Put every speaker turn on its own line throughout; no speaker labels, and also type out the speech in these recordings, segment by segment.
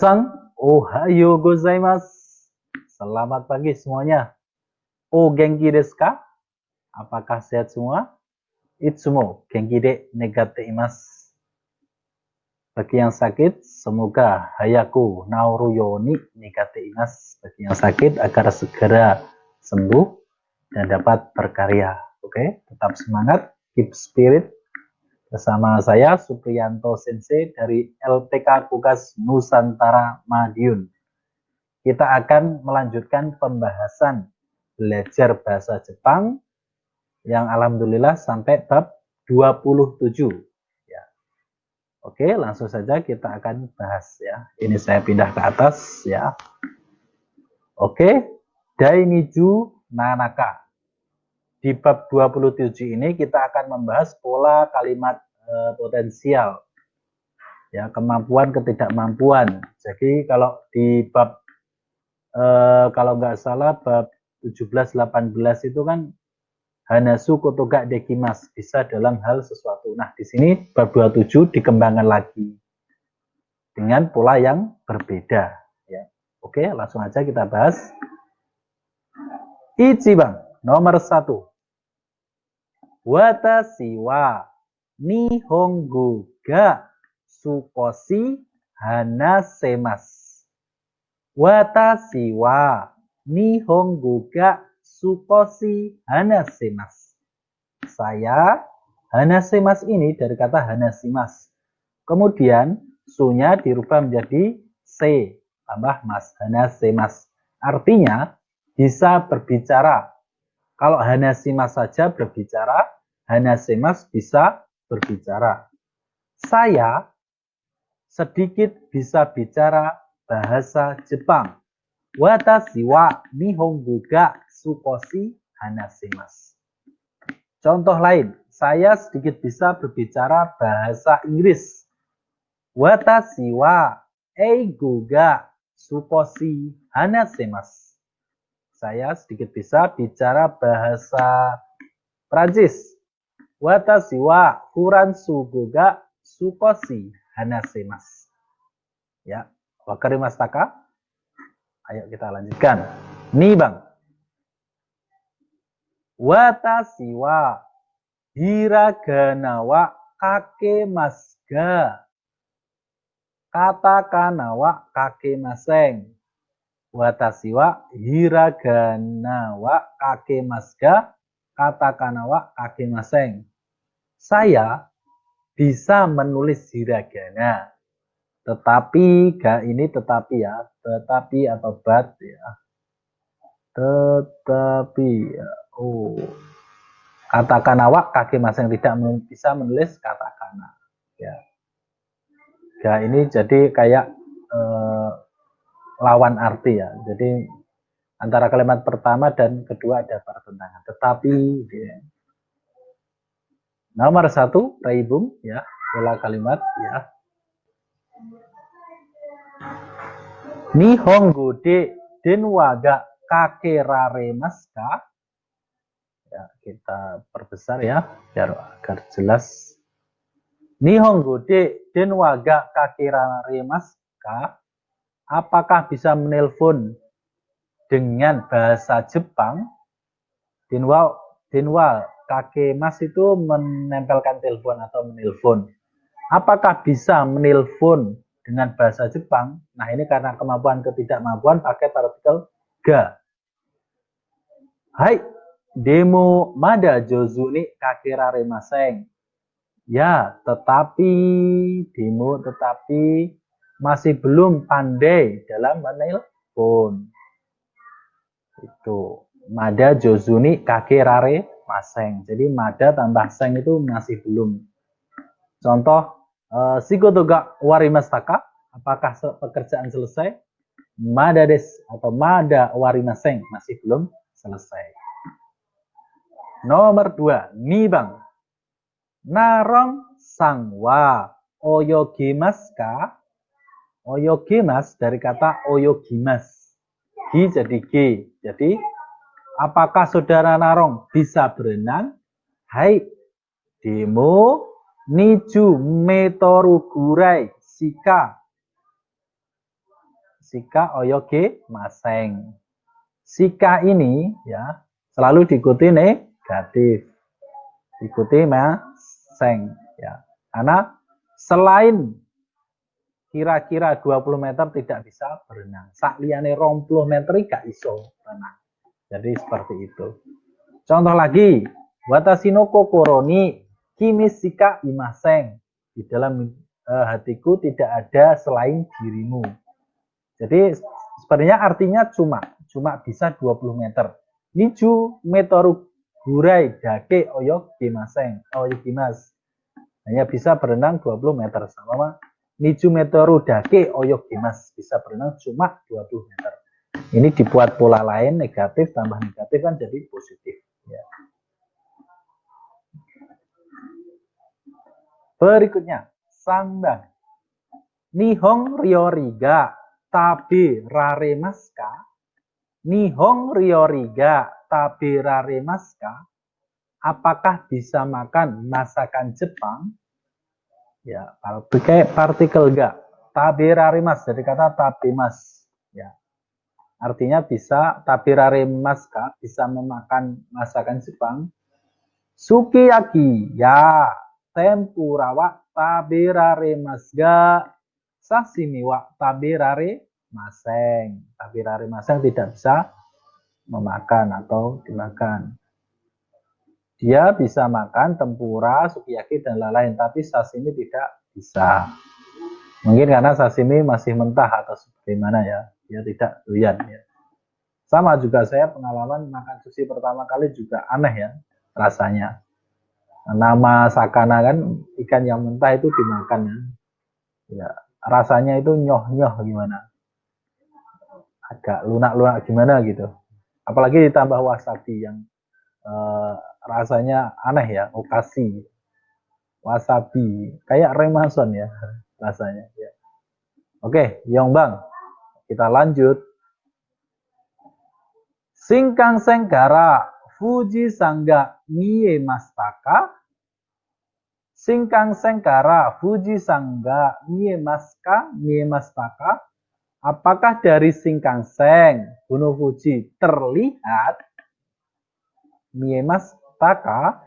Ohayo gozaimasu. Selamat pagi semuanya. O genki desu ka? Apakah sehat semua? Itsumo genki de negatte imasu. Bagi yang sakit, semoga hayaku naoru yoni negatte imasu. Bagi yang sakit, agar segera sembuh dan dapat berkarya. Oke, tetap semangat, keep spirit. Bersama saya Supriyanto Sensei dari LPK Kukas Nusantara Madiun. Kita akan melanjutkan pembahasan belajar bahasa Jepang yang alhamdulillah sampai bab 27. Ya. Oke, langsung saja kita akan bahas ya. Ini saya pindah ke atas ya. Oke, Dainiju Nanaka. Di bab 27 ini kita akan membahas pola kalimat potensial. Ya, kemampuan ketidakmampuan. Jadi kalau di bab kalau nggak salah bab 17-18 itu kan hanasu kotoga dekimas, bisa dalam hal sesuatu. Nah, di sini bab 27 dikembangkan lagi dengan pola yang berbeda ya. Oke, langsung aja kita bahas. Ichiban, nomor 1. Watashi wa nihongo ga sukoshi hanasemasu. Watashi wa nihongo ga sukoshi hanasemasu. Saya, hanasemasu ini dari kata hanashimasu. Kemudian su-nya dirubah menjadi se tambah mas, hanasemasu. Artinya bisa berbicara. Kalau hanashimasu saja berbicara, hanasemasu bisa berbicara. Saya sedikit bisa bicara bahasa Jepang. Watashi wa nihongo ga sukoshi hanashimasu. Contoh lain, saya sedikit bisa berbicara bahasa Inggris. Watashi wa eigo ga sukoshi hanashimasu. Saya sedikit bisa bicara bahasa Prancis. Watashi wa furansugo ga sukoshi hanashimasu. Ya, wakarimashita ka? Ayo kita lanjutkan. Nibang. Watashi wa hiragana wa kakemasu ga katakana wa kakemasen. Watashi wa hiragana wa kakemasu ga katakana wa kakemasen. Saya bisa menulis hiragana. Tetapi, ga ini tetapi ya. Tetapi atau but ya. Tetapi ya. Oh. Katakana wa kakemasen, tidak bisa menulis katakana. Ya. Ga ini jadi kayak lawan arti ya. Jadi antara kalimat pertama dan kedua ada pertentangan. Tetapi ya. Nomor 1, Raibung ya, pola kalimat ya. Nihongo de denwa ga kakeraremasu ka? Ya, kita perbesar ya biar agar jelas. Nihongo de denwa ga kakeraremasu ka? Apakah bisa menelpon dengan bahasa Jepang? Denwa kakemas itu menempelkan telepon atau menelpon. Apakah bisa menelpon dengan bahasa Jepang? Nah, ini karena kemampuan ketidakmampuan pakai partikel ga. Hai, demo mada jozu ni kakeraremasen. Ya, tetapi masih belum pandai dalam menelpon. Itu mada jozuni kakerare maseng. Jadi mada tambah seng itu masih belum. Contoh shigoto ga warimashita ka? Apakah pekerjaan selesai? Mada des atau mada warimaseng, masih belum selesai. Nomor 2, nibang. Narong sang wa oyogimasu ka? Oyogimasu dari kata oyogimasu. Gi jadi G. Jadi, apakah saudara Narong bisa berenang? Hai, demo niju metoru gurai shika Sika oyoge maseng. Sika ini ya selalu diikuti negatif. Ikuti maseng ya. Karena selain kira-kira 20 meter tidak bisa berenang. Sak liyane 20 meter gak iso berenang. Jadi seperti itu. Contoh lagi, watashi no kokoro ni kimi shika imaseng. Di dalam hatiku tidak ada selain dirimu. Jadi sebenarnya artinya cuma bisa 20 meter. Niju metoru gurai dake oyogimaseng. Oyogimas. Hanya bisa berenang 20 meter. Sama niju metoru dake oyogimas. Bisa berenang cuma 20 meter. Ini dibuat pola lain, negatif tambah negatif kan jadi positif. Ya. Berikutnya, sambang. Nihong ryoriga tabe raremaska. Nihong ryoriga tabe raremaska. Apakah bisa makan masakan Jepang? Ya, pakai partikel enggak. Tabe raremasu, jadi kata tabemas. Ya. Artinya bisa tabe raremaska, bisa memakan masakan Jepang. Sukiyaki, ya. Tempura wa tabe raremasu ga. Sashimi wa tabe raremasen. Tabe raremasen tidak bisa memakan atau dimakan. Dia bisa makan tempura, sukiyaki, dan lain-lain, tapi sashimi tidak bisa. Mungkin karena sashimi masih mentah atau bagaimana ya, dia tidak doyan ya. Sama juga saya pengalaman makan sushi pertama kali juga aneh ya rasanya. Nama sakana kan ikan yang mentah itu dimakan ya. Rasanya itu nyoh-nyoh gimana. Agak lunak-lunak gimana gitu. Apalagi ditambah wasabi yang rasanya aneh ya, okashi, wasabi, kayak remason ya rasanya. Ya. Oke, Yongbang, kita lanjut. Shinkansen kara Fujisan ga miemashita ka? Shinkansen kara Fujisan ga miemashita ka? Apakah dari Shinkansen Gunung Fuji terlihat? Miemashita ka?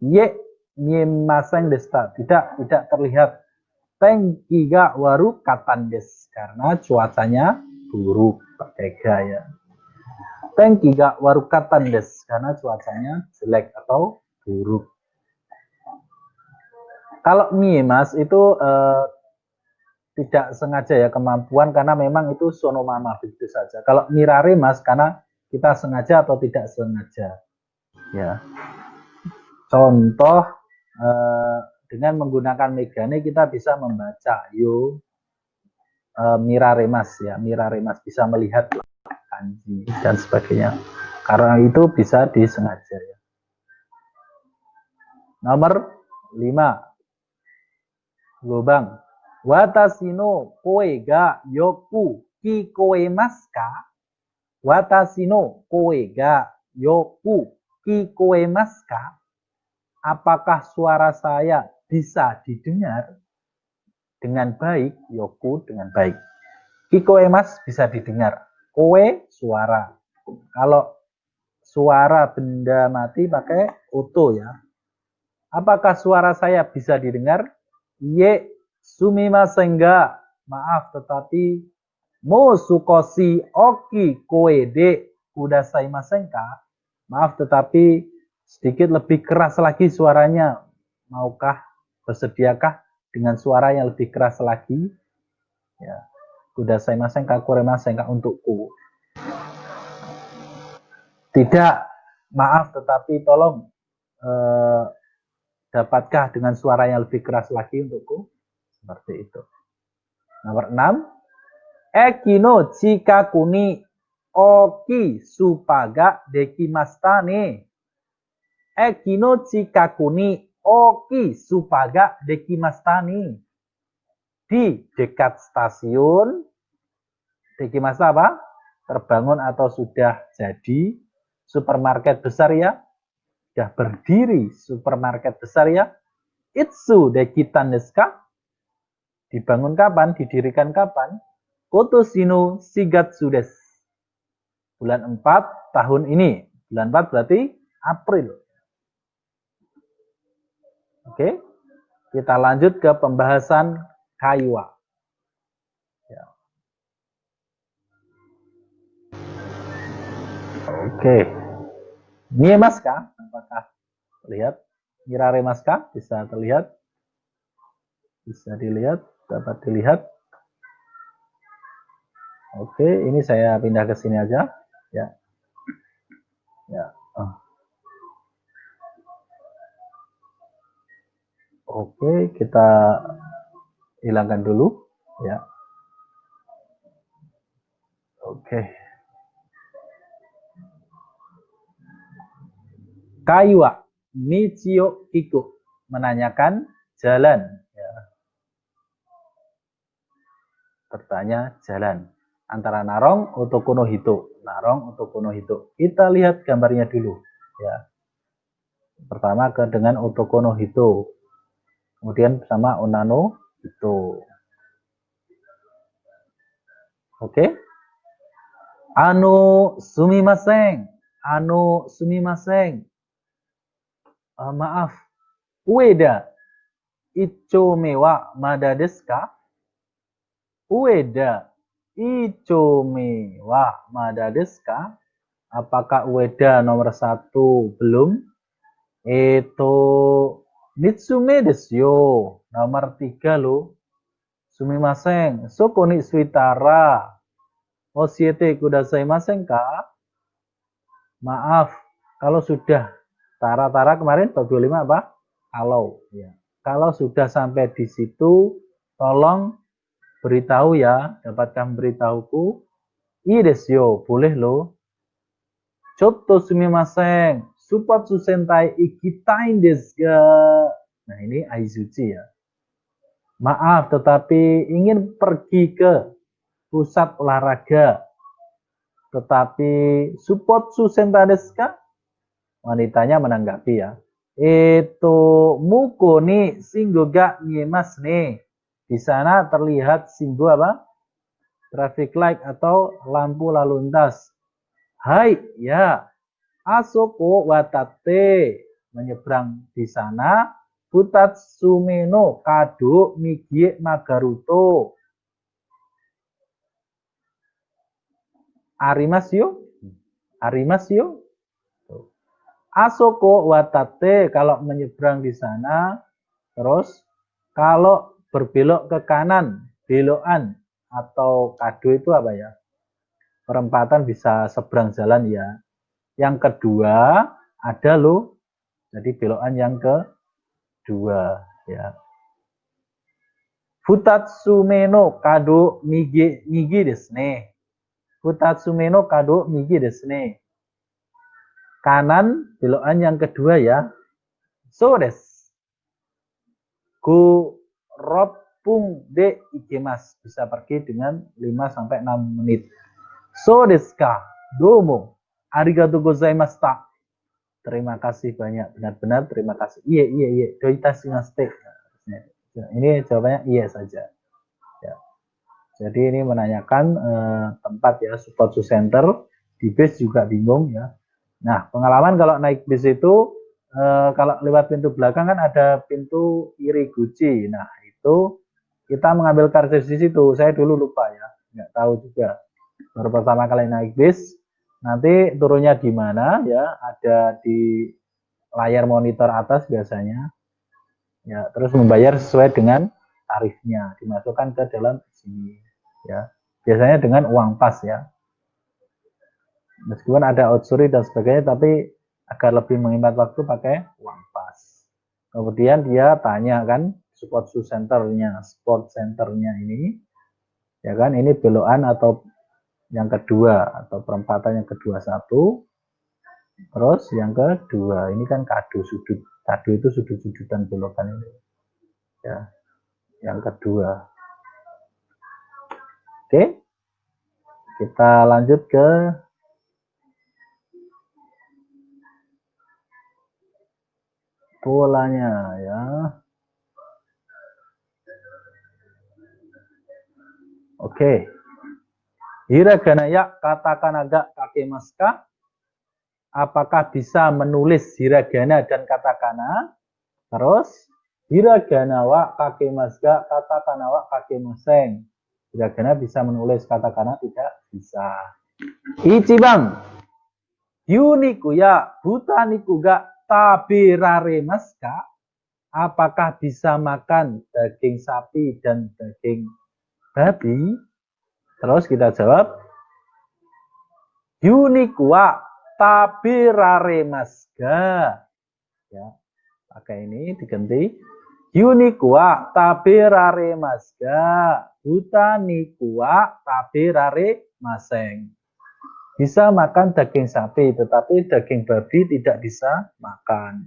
Ye miemasen desta. Tidak terlihat. Tenki ga waru katan des. Karena cuacanya buruk. Pakai ga ya. Tenki ga waru katan des. Karena cuacanya jelek atau buruk. Kalau miemas itu tidak sengaja ya kemampuan. Karena memang itu sonomama begitu saja. Kalau miraremas karena kita sengaja atau tidak sengaja. Ya. Contoh dengan menggunakan megane kita bisa membaca miraremas ya, miraremas bisa melihat kanji dan sebagainya. Karena itu bisa disengaja ya. Nomor 5. Lubang. Watashi no koe ga yoku kikoemasu ka? Watashi no koe ga yoku kikoemasu ka? Apakah suara saya bisa didengar dengan baik? Yoku dengan baik. Kikoemas bisa didengar. Koe suara. Kalau suara benda mati pakai oto ya. Apakah suara saya bisa didengar? Ye sumimasen ga. Maaf tetapi mosukoshi oki koe de kudasaimasen ka? Maaf tetapi sedikit lebih keras lagi suaranya. Maukah, bersediakah dengan suara yang lebih keras lagi? Ya. Kudasaimasen ka kuremasen ka untukku. Tidak, maaf tetapi tolong dapatkah dengan suara yang lebih keras lagi untukku? Seperti itu. Nomor 6. Eki no chikaku ni oki supaga dekimashita ne. Eki no chikaku ni oki supaga dekimashita ne. Di dekat stasiun dekimashita apa? Terbangun atau sudah jadi supermarket besar ya. Sudah berdiri supermarket besar ya. Itsu dekitan desu ka? Dibangun kapan? Didirikan kapan? Kotoshi no shigatsu desu. Bulan 4 tahun ini. Bulan 4 berarti April. Oke. Kita lanjut ke pembahasan kaiwa. Ya. Oke. Miemasu ka? Apakah terlihat? Miraremasu ka? Bisa terlihat? Bisa dilihat? Dapat dilihat? Oke, ini saya pindah ke sini aja. Ya. Ya. Oh. Oke, kita hilangkan dulu. Ya. Oke. Kaiwa Michio Kiku, menanyakan jalan. Ya. Bertanya jalan. Antara Narong Otoko no Hito. Narong Otoko no Hito. Kita lihat gambarnya dulu. Ya. Pertama dengan Otoko no Hito. Kemudian sama Onano Hito. Oke. Sumimasen. Sumimasen. Maaf. Ueda. Ichome wa mada desu ka? Ueda. Ichome wa mada desu ka? Apakah Ueda nomor 1 belum? Mitsume desu yo. Nomor 3 lo. Sumimasen. Soko ni suitara. Oshiete kudasaimasen ka? Maaf. Kalau sudah. Tara-tara kemarin bab 25 apa? Kalau. Ya. Kalau sudah sampai di situ, tolong beritahu ya. Dapatkan beritahuku. Ii desu yo. Boleh lo. Chotto sumimasen. Support susentai ikitain desu ga. Nah ini aizuchi ya. Maaf tetapi ingin pergi ke pusat olahraga. Tetapi support susentai desu ka? Wanitanya menanggapi ya. Muko ni shingo ga miemasu ne. Di sana terlihat singgo apa? Traffic light atau lampu lalu lintas. Hai, ya. Asoko watate, menyeberang di sana. Futatsume no kado migie magaruto. Arimasu yo. Arimasu yo. Asoko watate, kalau menyeberang di sana. Terus kalau berbelok ke kanan, belokan atau kado itu apa ya? Perempatan bisa seberang jalan ya. Yang kedua ada lo, jadi belokan yang kedua ya. Futatsume no kado migi desu ne. Futatsume no kado migi desu ne. Kanan belokan yang kedua ya. So desu. Go ropung de ikemas, bisa pergi dengan 5 sampai 6 menit. So desu ka? Domo. Arigatou gozaimashita. Terima kasih banyak, benar-benar terima kasih. Iya. Doitashimashite. Ini jawabannya iya saja. Ya. Jadi ini menanyakan tempat ya, support center. Di bis juga bingung ya. Nah, pengalaman kalau naik bis itu kalau lewat pintu belakang kan ada pintu iriguchi. Nah, itu kita mengambil karcis di situ. Saya dulu lupa ya, nggak tahu juga. Baru pertama kali naik bis, nanti turunnya di mana ya? Ada di layar monitor atas biasanya. Ya, terus membayar sesuai dengan tarifnya, dimasukkan ke dalam sini ya. Biasanya dengan uang pas ya. Meskipun ada outsuri dan sebagainya, tapi agar lebih menghemat waktu pakai uang pas. Kemudian dia tanya kan sport centernya ini, ya kan, ini belokan atau yang kedua atau perempatan yang kedua satu, terus yang kedua ini kan kado sudut, kado itu sudut-sudutan belokan ini, ya, yang kedua. Oke, kita lanjut ke polanya ya. Oke. Hiragana ya katakan agak kakemasu ka? Apakah bisa menulis hiragana dan katakana? Terus hiragana wa kakemasu ka katakana wa kakemasen. Hiragana bisa menulis, katakana tidak bisa. Ichiban yuniku ya butaniku ga tabiraremasu ka? Apakah bisa makan daging sapi dan daging babi? Terus kita jawab yuniku wa tabiraremasu ga? Ya, pakai ini diganti yuniku wa tabiraremasu ga? Butaniku wa tabiraremasen. Bisa makan daging sapi, tetapi daging babi tidak bisa makan.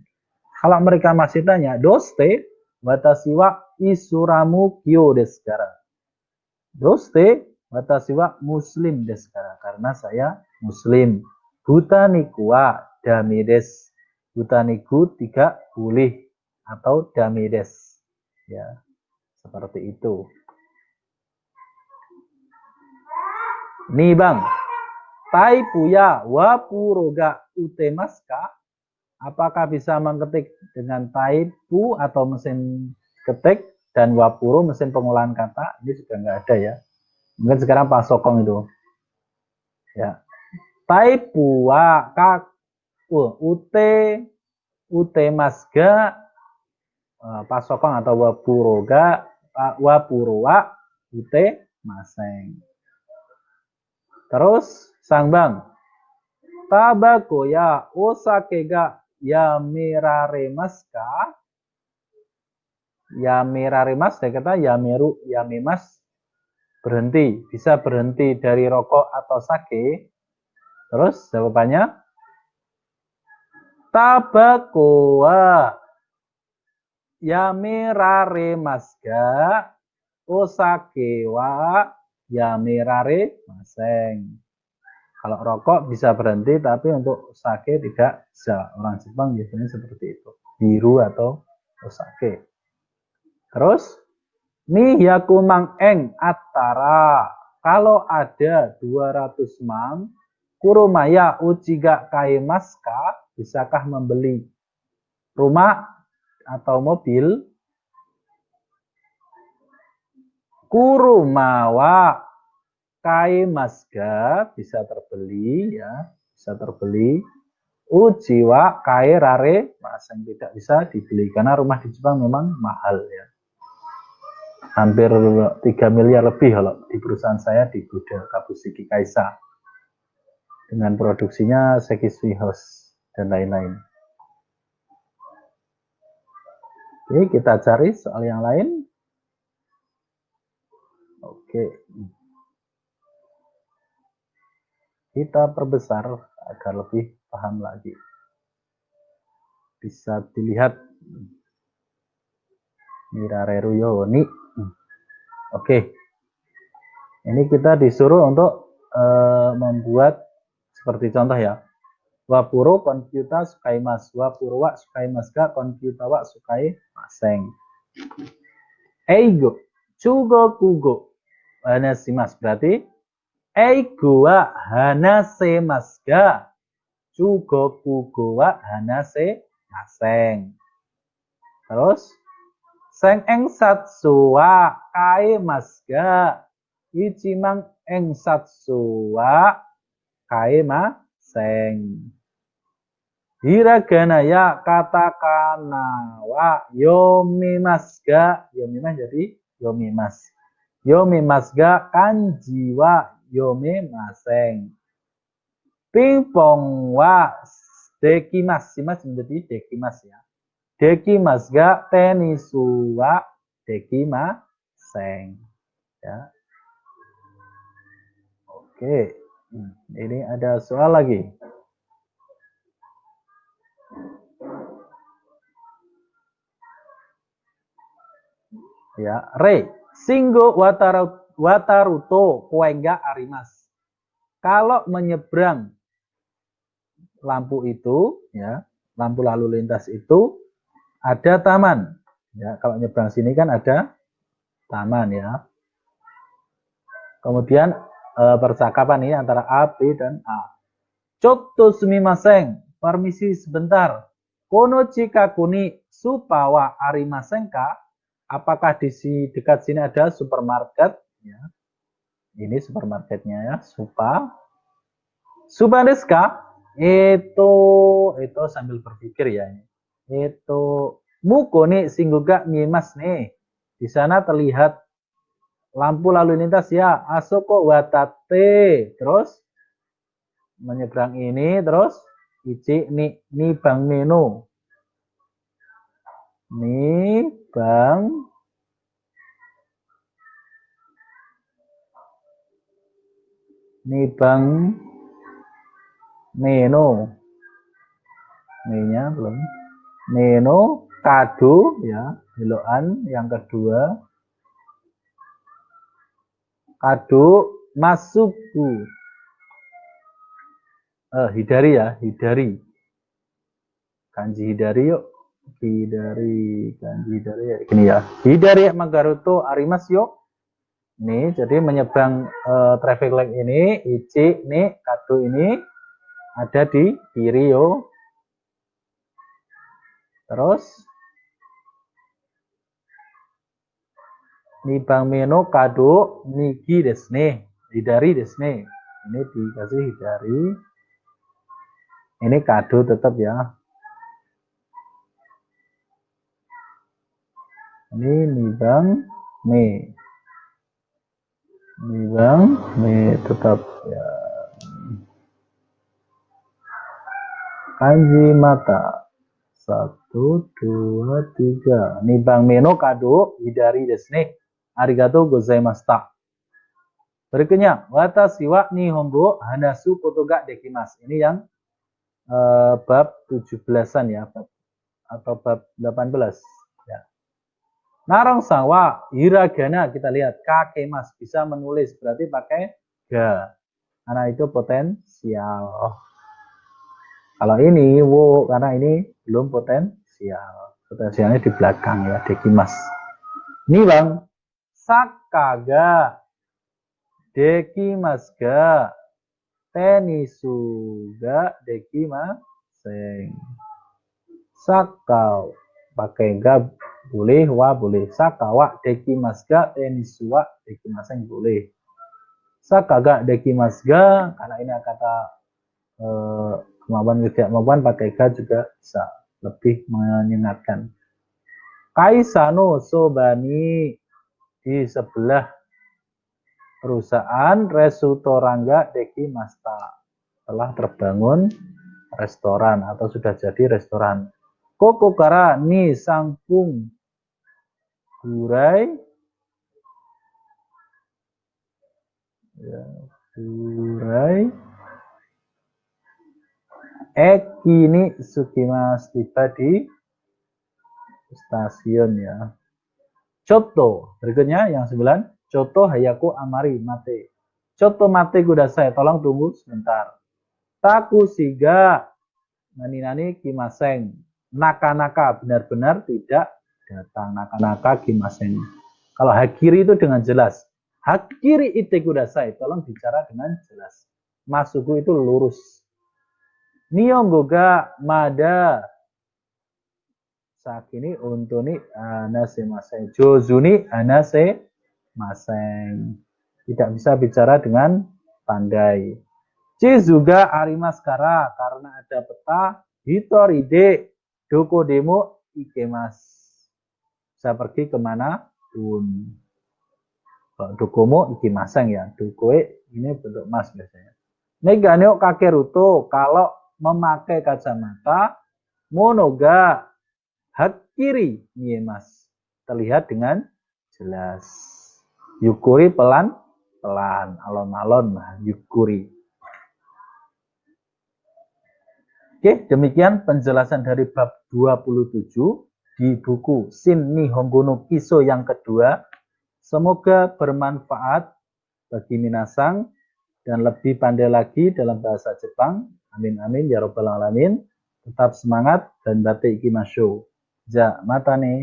Kalau mereka masih tanya, doste watashi wa isuramu kyo desu kara. Doste watashi wa muslim desu kara. Karena saya muslim. Butaniku wa dame desu. Butaniku tidak boleh atau dame desu. Ya, seperti itu. Nih bang, taipu ya wapuro ga utemasu ka? Apakah bisa mengetik dengan taipu atau mesin ketik dan wapuro mesin pengolahan kata? Ini juga nggak ada ya. Mungkin sekarang Pak Sokong itu. Ya. Taipu wa ka ute masga Pak Sokong atau wapuro ga wapuro wa ute maseng. Terus sang bang, tabako ya osake ga yameraremasu ka? Yameraremasu, saya kata yameru, yamemas, berhenti, bisa berhenti dari rokok atau sake. Terus jawabannya tabako wa yameraremasu ga? Osake wa yameraremasen. Kalau rokok bisa berhenti, tapi untuk sake tidak bisa. Orang Jepang biasanya seperti itu. Biru atau sake. Terus, ni yaku mang eng atara. Kalau ada 200 mang, kurumaya uchiga kaemasu ka? Bisakah membeli rumah atau mobil? Kurumawa kaemasu ga? Bisa terbeli ya, bisa terbeli. Ujiwa kaerare masang tidak bisa dibeli karena rumah di Jepang memang mahal ya. Hampir 3 miliar lebih kalau di perusahaan saya di Buda Kabushiki Kaisa. Dengan produksinya Sekisui House dan lain-lain. Oke, kita cari soal yang lain. Oke. Kita perbesar agar lebih paham lagi. Bisa dilihat Mirareru Yoni. Oke. Ini kita disuruh untuk membuat seperti contoh ya. Wapuro konkyuta sukaimasu. Wapuro wa sukaimasu ga konkyuta wa sukaimaseng. Eigo chugoku go hanashimasu. Berarti eigo wa hanasemasu ga chugoku go wa hanasemaseng. Terus seng eng satsu wa kaemasu ga ichimang eng satsu wa kaemaseng. Hiragana ya katakana wa yomimasu ga, yomimasu jadi yomimasu. Yomimasu ga kanji wa yomimaseng. Pingpong wa dekimasu, shimasu menjadi dekimasu ya. Dekimasu ga tenisu wa dekimaseng. Ya. Oke, ini ada soal lagi. Ya, Rei, Shingo Wataruto Koenga Arimas. Kalau menyeberang lampu itu, ya, lampu lalu lintas itu ada taman. Ya, kalau nyebrang sini kan ada taman ya. Kemudian percakapan ini antara A, B, dan A. Chotto sumimasen, permisi sebentar. Kono chikakuni supawa arimasenka? Apakah di dekat sini ada supermarket? Ya. Ini supermarketnya ya, supa. Supa desu ka? Itu sambil berpikir ya. Itu muko nih singguga mimas nih. Di sana terlihat lampu lalu lintas ya. Asoko watate. Terus menyeberang ini terus ichi ni bang menu. Ni bang menu. Nih-nya belum. Menu kado ya, belokan yang kedua. Kado masuku. Hidari ya, hidari. Kanji hidari yuk. Hidari, kanji hidari ya. Ini ya. Hidari magaruto arimas yuk. Nih, jadi menyeberang traffic light ini, ichi nih kado ini ada di kiri yo. Terus nibang meno kado niki desu ne. Hidari desu ne. Ini dikasih hidari. Ini kado tetap ya. Ini nibang me. Nibang me tetap ya. Kanji mata. 1, 2, 3. Nibang meno kado hidari desu ne. Arigatou gozaimashita. Berikutnya, watashi wa nihongo hanasu koto ga dekimasu. Ini yang bab 17-an ya, atau bab 18 ya. Narong-san wa hiragana, kita lihat kakemas, bisa menulis, berarti pakai ga. Karena itu potensial. Kalau ini wo, karena ini belum potensial. Potensialnya di belakang ya, dekimas. Ini bang, sakaga dekimasu ga tenisu ga dekimasen. Sakau pakai ga boleh, wa boleh. Saka wa dekimasu ga tenisu wa dekimasen boleh. Saka ga dekimasu ga, karena ini kata kemampuan tidak kemampuan, pakai ga juga bisa, lebih menyengatkan. Kaisano sobani, di sebelah perusahaan Resutoranga dekimashita, telah terbangun restoran atau sudah jadi restoran. Koko kara ni sangpung gurai ya, gurai kini sukimas, tiba di stasiun ya. Choto, berikutnya yang 9. Choto hayaku amari mate. Choto mate kudasai, tolong tunggu sebentar. Taku siga nani kimaseng. Naka-naka, benar-benar tidak datang. Naka-naka kimaseng. Kalau hakiri itu dengan jelas. Hakiri ite kudasai, tolong bicara dengan jelas. Masuku itu lurus. Nihongo ga mada sakini untuni anase maseng. Jozuni anase maseng. Tidak bisa bicara dengan pandai. Chizuga arimaskara, karena ada peta. Hitoride doko demo ikemas. Bisa pergi kemana pun. Dokomo ikimaseng ya. Dokoe ini bentuk mas biasanya. Meganeo kakeruto, kalau memakai kacamata. Monoga hakiri niemas, terlihat dengan jelas. Yukuri pelan-pelan, alon-alon, yukuri. Oke, demikian penjelasan dari bab 27 di buku Shin Nihongo no Kiso yang kedua. Semoga bermanfaat bagi minasang dan lebih pandai lagi dalam bahasa Jepang. Amin amin ya robbal alamin. Tetap semangat dan batte ikimasho. Ja, mata nih.